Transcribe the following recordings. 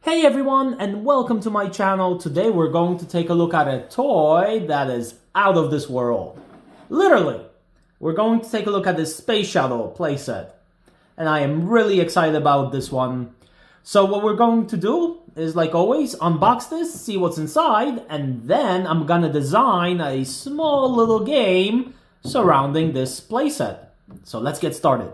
Hey everyone, and welcome to my channel. Today we're going to take a look at a toy that is out of this world. Literally, we're going to take a look at this Space Shuttle Playset. And I am really excited about this one. So what we're going to do is, like always, unbox this, see what's inside, and then I'm gonna design a small little game surrounding this playset. So let's get started.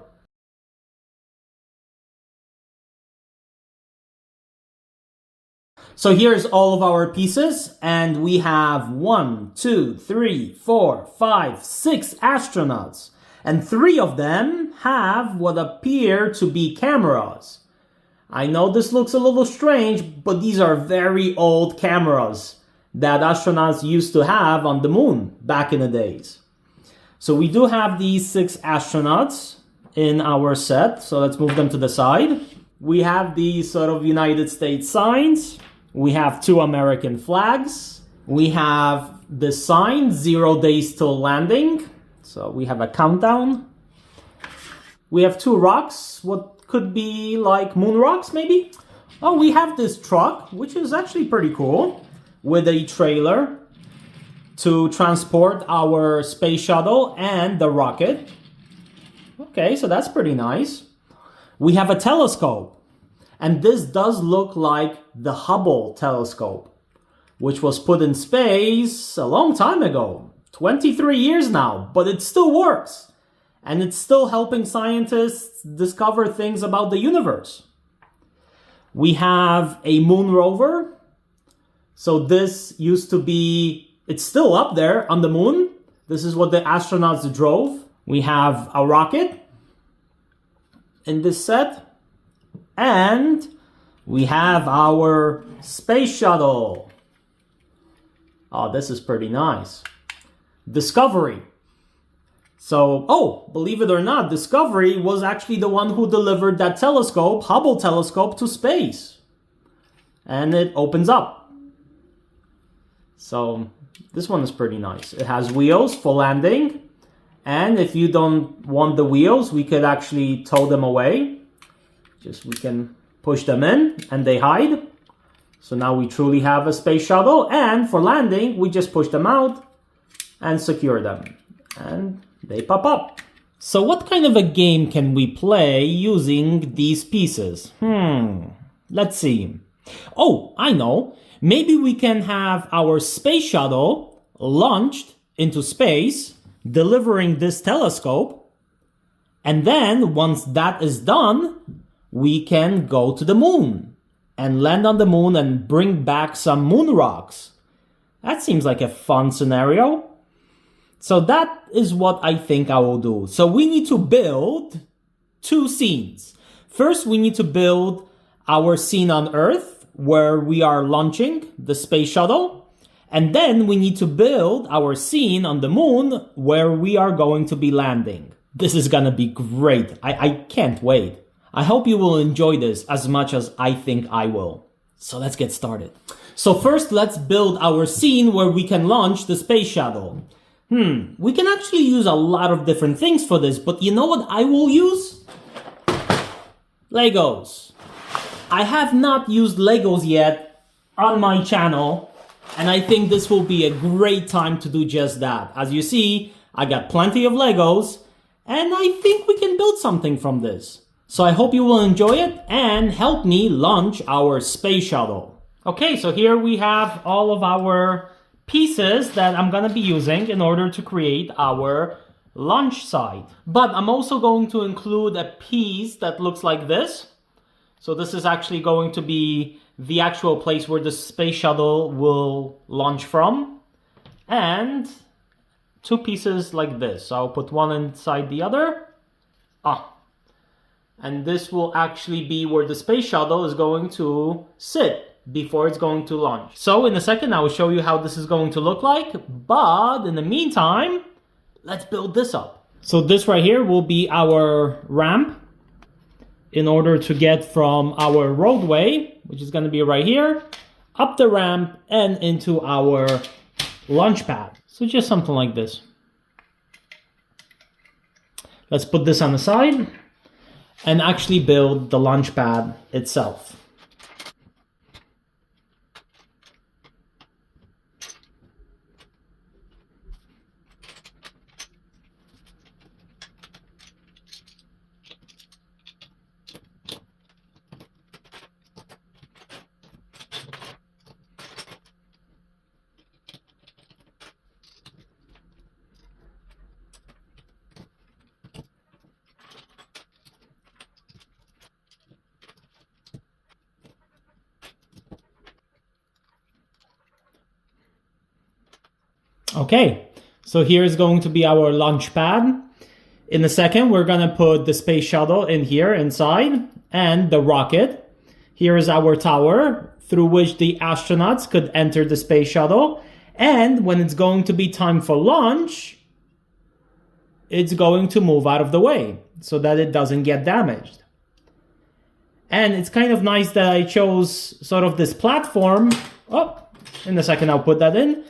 So here's all of our pieces, and we have 1, 2, 3, 4, 5, 6 astronauts. And 3 of them have what appear to be cameras. I know this looks a little strange, but these are very old cameras that astronauts used to have on the moon back in the days. So we do have these 6 astronauts in our set, so let's move them to the side. We have these sort of United States signs. We have 2 American flags. We have the sign, 0 days till landing. So we have a countdown. We have 2 rocks, what could be like moon rocks maybe? Oh, we have this truck, which is actually pretty cool, with a trailer to transport our space shuttle and the rocket. Okay, so that's pretty nice. We have a telescope. And this does look like the Hubble telescope, which was put in space a long time ago, 23 years now, but it still works. And it's still helping scientists discover things about the universe. We have a moon rover. So this used to be, it's still up there on the moon. This is what the astronauts drove. We have a rocket in this set. And we have our space shuttle. Oh, this is pretty nice. Discovery. So, oh, believe it or not, Discovery was actually the one who delivered that telescope, Hubble telescope, to space. And it opens up. So, this one is pretty nice. It has wheels for landing. And if you don't want the wheels, we could actually tow them away. We can push them in and they hide. So now we truly have a space shuttle, and for landing, we just push them out and secure them. And they pop up. So what kind of a game can we play using these pieces? Let's see. Oh, I know. Maybe we can have our space shuttle launched into space, delivering this telescope. And then once that is done, we can go to the moon and land on the moon and bring back some moon rocks. That seems like a fun scenario. So that is what I think I will do. So we need to build 2 scenes. First, we need to build our scene on Earth where we are launching the space shuttle. And then we need to build our scene on the moon where we are going to be landing. This is gonna be great. I can't wait. I hope you will enjoy this as much as I think I will. So let's get started. So first, let's build our scene where we can launch the space shuttle. We can actually use a lot of different things for this, but you know what I will use? Legos. I have not used Legos yet on my channel, and I think this will be a great time to do just that. As you see, I got plenty of Legos, and I think we can build something from this. So I hope you will enjoy it and help me launch our space shuttle. Okay, so here we have all of our pieces that I'm gonna be using in order to create our launch site. But I'm also going to include a piece that looks like this. So this is actually going to be the actual place where the space shuttle will launch from. And 2 pieces like this. So I'll put one inside the other. And this will actually be where the space shuttle is going to sit before it's going to launch. So in a second, I will show you how this is going to look like. But in the meantime, let's build this up. So this right here will be our ramp in order to get from our roadway, which is going to be right here, up the ramp and into our launch pad. So just something like this. Let's put this on the side and actually build the launch pad itself. Okay, so here's going to be our launch pad. In a second, we're gonna put the space shuttle in here inside and the rocket. Here is our tower through which the astronauts could enter the space shuttle. And when it's going to be time for launch, it's going to move out of the way so that it doesn't get damaged. And it's kind of nice that I chose sort of this platform. Oh, in a second I'll put that in.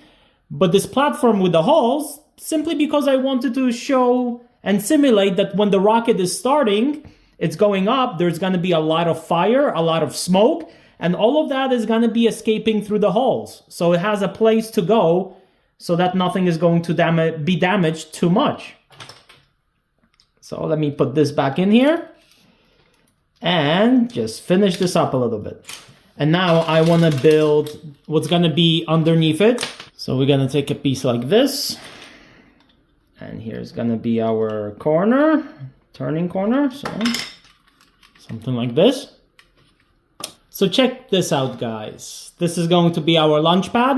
But this platform with the holes, simply because I wanted to show and simulate that when the rocket is starting, it's going up, there's going to be a lot of fire, a lot of smoke, and all of that is going to be escaping through the holes. So it has a place to go so that nothing is going to be damaged too much. So let me put this back in here and just finish this up a little bit. And now I want to build what's going to be underneath it. So we're going to take a piece like this. And here's going to be our corner, turning corner. So something like this. So check this out, guys. This is going to be our launch pad.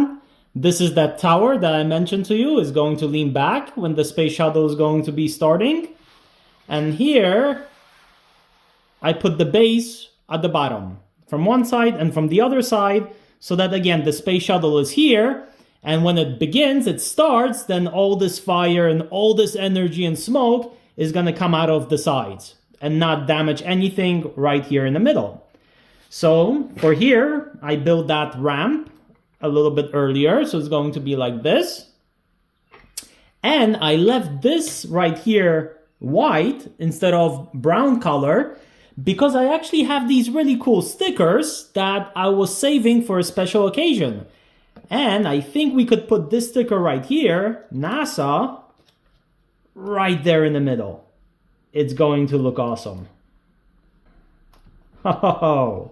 This is that tower that I mentioned to you is going to lean back when the space shuttle is going to be starting. And here I put the base at the bottom from one side and from the other side, so that again the space shuttle is here, and when it begins, it starts, then all this fire and all this energy and smoke is going to come out of the sides and not damage anything right here in the middle. So for here, I built that ramp a little bit earlier, so it's going to be like this. And I left this right here white instead of brown color, because I actually have these really cool stickers that I was saving for a special occasion. And I think we could put this sticker right here, NASA, right there in the middle. It's going to look awesome. Oh,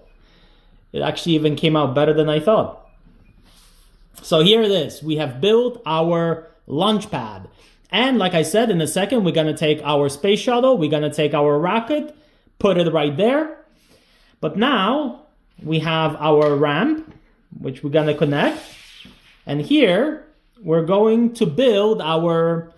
it actually even came out better than I thought. So here it is. We have built our launch pad. And like I said, in a second, we're going to take our space shuttle, we're going to take our rocket, put it right there. But now we have our ramp, which we're going to connect. And here we're going to build our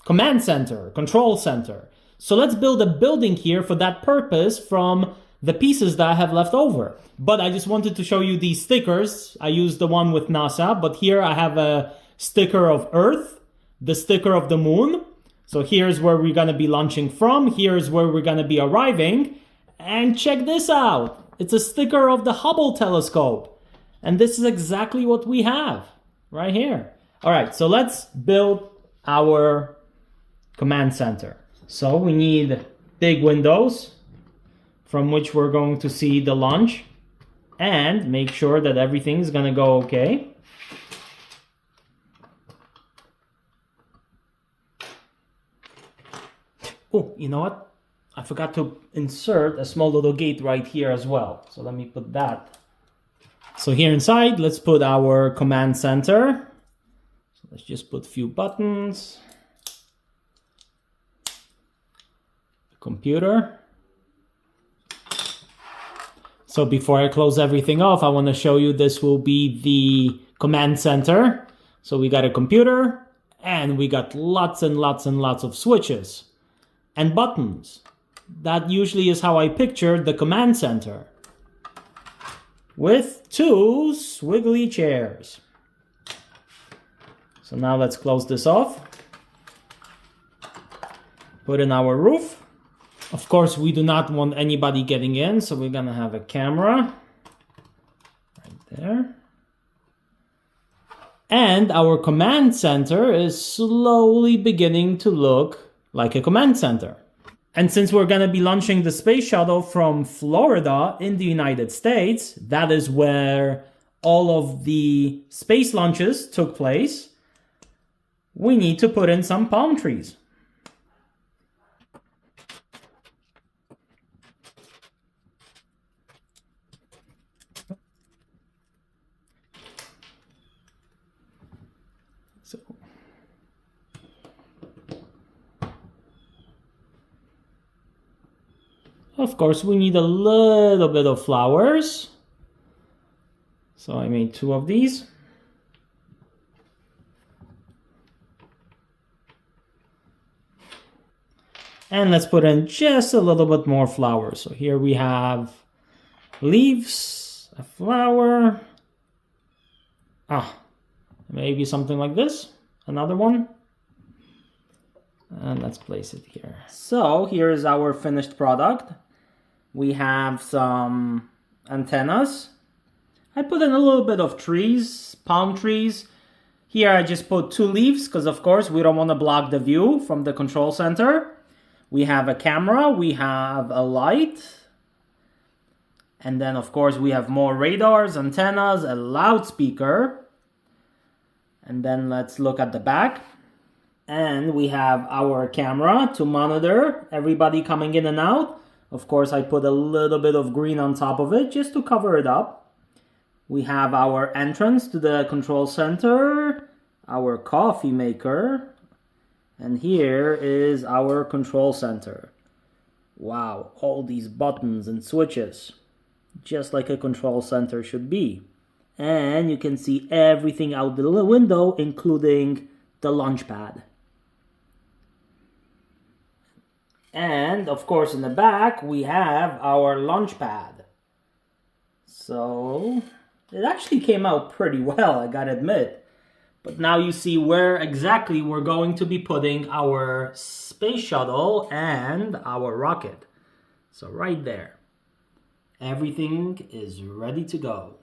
command center, control center. So let's build a building here for that purpose from the pieces that I have left over. But I just wanted to show you these stickers. I used the one with NASA, but here I have a sticker of Earth, the sticker of the moon. So here's where we're going to be launching from. Here's where we're going to be arriving. And check this out. It's a sticker of the Hubble telescope. And this is exactly what we have right here. All right, so let's build our command center. So we need big windows from which we're going to see the launch and make sure that everything is going to go okay. Oh, you know what? I forgot to insert a small little gate right here as well. So let me put that. So here inside, let's put our command center. So let's just put a few buttons. The computer. So before I close everything off, I want to show you this will be the command center. So we got a computer and we got lots and lots and lots of switches and buttons. That usually is how I pictured the command center, with two swiggly chairs. So now let's close this off. Put in our roof. Of course, we do not want anybody getting in, so we're gonna have a camera right there. And our command center is slowly beginning to look like a command center. And since we're going to be launching the space shuttle from Florida in the United States, that is where all of the space launches took place, we need to put in some palm trees. So of course, we need a little bit of flowers. So I made 2 of these. And let's put in just a little bit more flour. So here we have leaves, a flower. Maybe something like this. Another one. And let's place it here. So here is our finished product. We have some antennas. I put in a little bit of trees, palm trees. Here I just put 2 leaves because of course we don't want to block the view from the control center. We have a camera, we have a light. And then of course we have more radars, antennas, a loudspeaker. And then let's look at the back. And we have our camera to monitor everybody coming in and out. Of course I put a little bit of green on top of it just to cover it up. We have our entrance to the control center, our coffee maker, and here is our control center. Wow, all these buttons and switches, just like a control center should be. And you can see everything out the window, including the launch pad. And of course in the back we have our launch pad. So it actually came out pretty well, I gotta admit. But now you see where exactly we're going to be putting our space shuttle and our rocket. So right there. Everything is ready to go.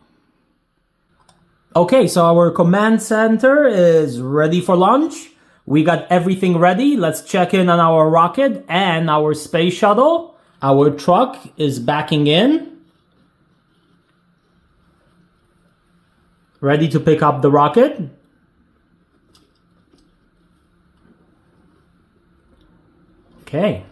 Okay, so our command center is ready for launch. We got everything ready. Let's check in on our rocket and our space shuttle. Our truck is backing in. Ready to pick up the rocket. Okay,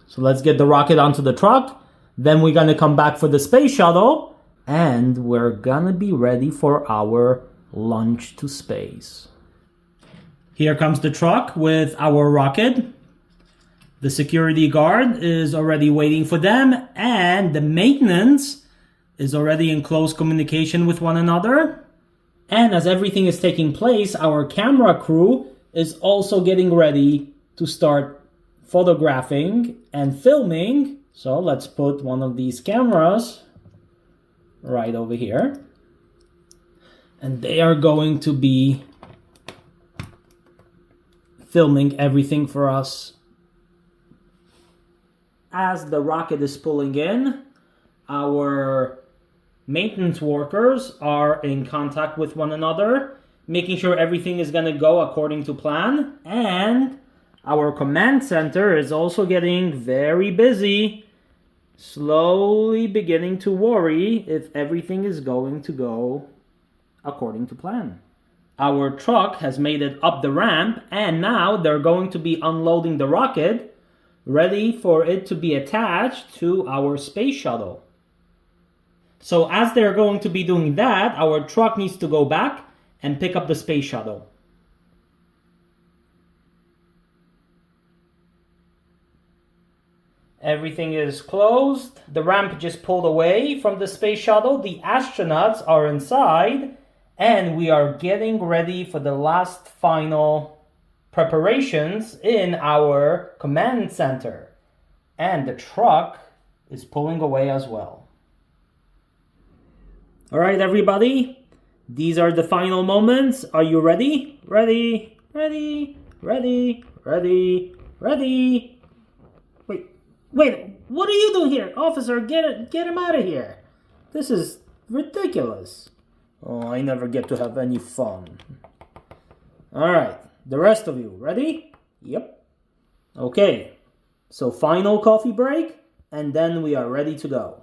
so let's get the rocket onto the truck. Then we're gonna come back for the space shuttle and we're gonna be ready for our launch to space. Here comes the truck with our rocket. The security guard is already waiting for them and the maintenance is already in close communication with one another. And as everything is taking place, our camera crew is also getting ready to start photographing and filming. So let's put one of these cameras right over here. And they are going to be filming everything for us. As the rocket is pulling in, our maintenance workers are in contact with one another, making sure everything is going to go according to plan. And our command center is also getting very busy, slowly beginning to worry if everything is going to go according to plan. Our truck has made it up the ramp and now they're going to be unloading the rocket, ready for it to be attached to our space shuttle. So as they're going to be doing that, our truck needs to go back and pick up the space shuttle. Everything is closed. The ramp just pulled away from the space shuttle. The astronauts are inside and we are getting ready for the last final preparations in our command center. And the truck is pulling away as well. All right, everybody, these are the final moments. Are you ready? Ready, ready, ready, ready, ready. Wait, what are you doing here? Officer, get him out of here. This is ridiculous. Oh, I never get to have any fun. All right, the rest of you, ready? Yep. Okay, so final coffee break, and then we are ready to go.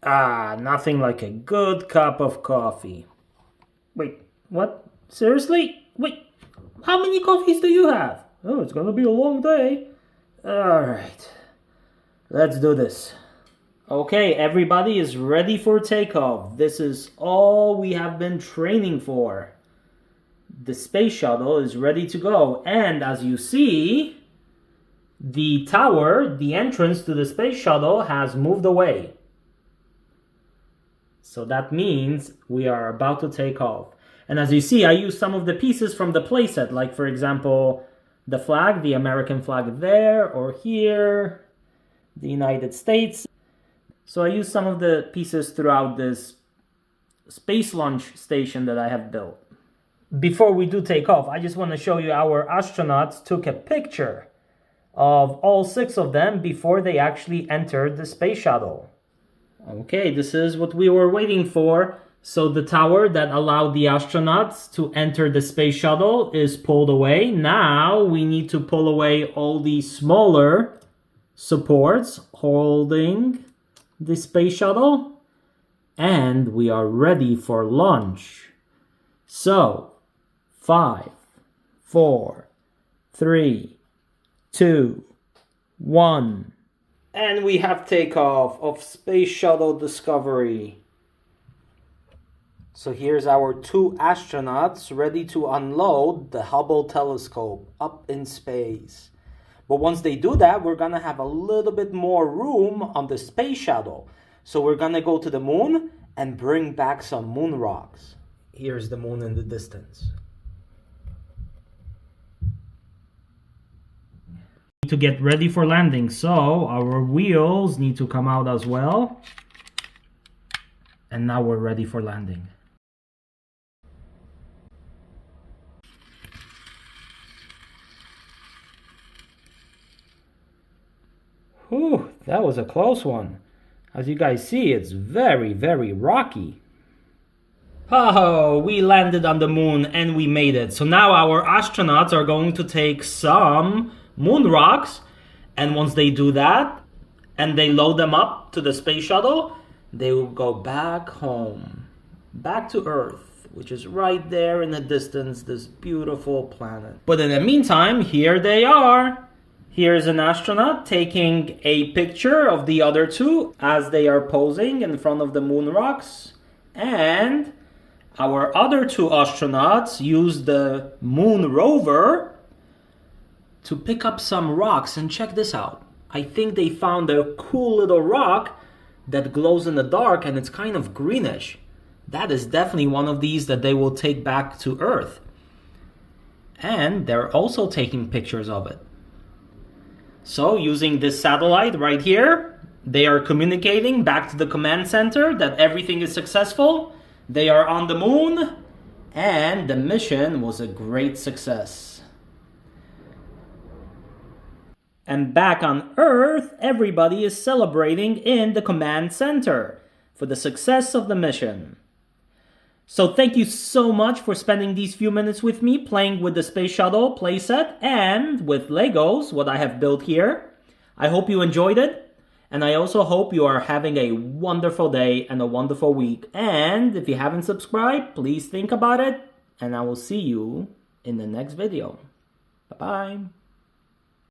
Nothing like a good cup of coffee. Wait, what? Seriously? Wait, how many coffees do you have? Oh, it's gonna be a long day. All right, let's do this. Okay, everybody is ready for takeoff. This is all we have been training for. The space shuttle is ready to go. And as you see, the tower, the entrance to the space shuttle has moved away. So that means we are about to take off. And as you see, I used some of the pieces from the playset, like for example, the flag, the American flag there or here, the United States. So I used some of the pieces throughout this space launch station that I have built. Before we do take off, I just want to show you our astronauts took a picture of all 6 of them before they actually entered the space shuttle. Okay, this is what we were waiting for. So the tower that allowed the astronauts to enter the space shuttle is pulled away. Now we need to pull away all the smaller supports holding the space shuttle. And we are ready for launch. So, 5, 4, 3, 2, 1. And we have takeoff of Space Shuttle Discovery. So here's our 2 astronauts ready to unload the Hubble telescope up in space. But once they do that, we're gonna have a little bit more room on the space shuttle. So we're gonna go to the moon and bring back some moon rocks. Here's the moon in the distance. To get ready for landing, so our wheels need to come out as well. And now we're ready for landing. Whew, that was a close one. As you guys see, it's very, very rocky. Oh, we landed on the moon and we made it. So now our astronauts are going to take some moon rocks, and once they do that and they load them up to the space shuttle, they will go back home, back to Earth, which is right there in the distance, this beautiful planet. But in the meantime, here they are. Here's an astronaut taking a picture of the other 2 as they are posing in front of the moon rocks. And our other 2 astronauts used the moon rover to pick up some rocks. And check this out. I think they found a cool little rock that glows in the dark and it's kind of greenish. That is definitely one of these that they will take back to Earth. And they're also taking pictures of it. So using this satellite right here, they are communicating back to the command center that everything is successful. They are on the moon and the mission was a great success. And back on Earth, everybody is celebrating in the command center for the success of the mission. So thank you so much for spending these few minutes with me playing with the Space Shuttle playset and with Legos, what I have built here. I hope you enjoyed it, and I also hope you are having a wonderful day and a wonderful week. And if you haven't subscribed, please think about it, and I will see you in the next video. Bye-bye.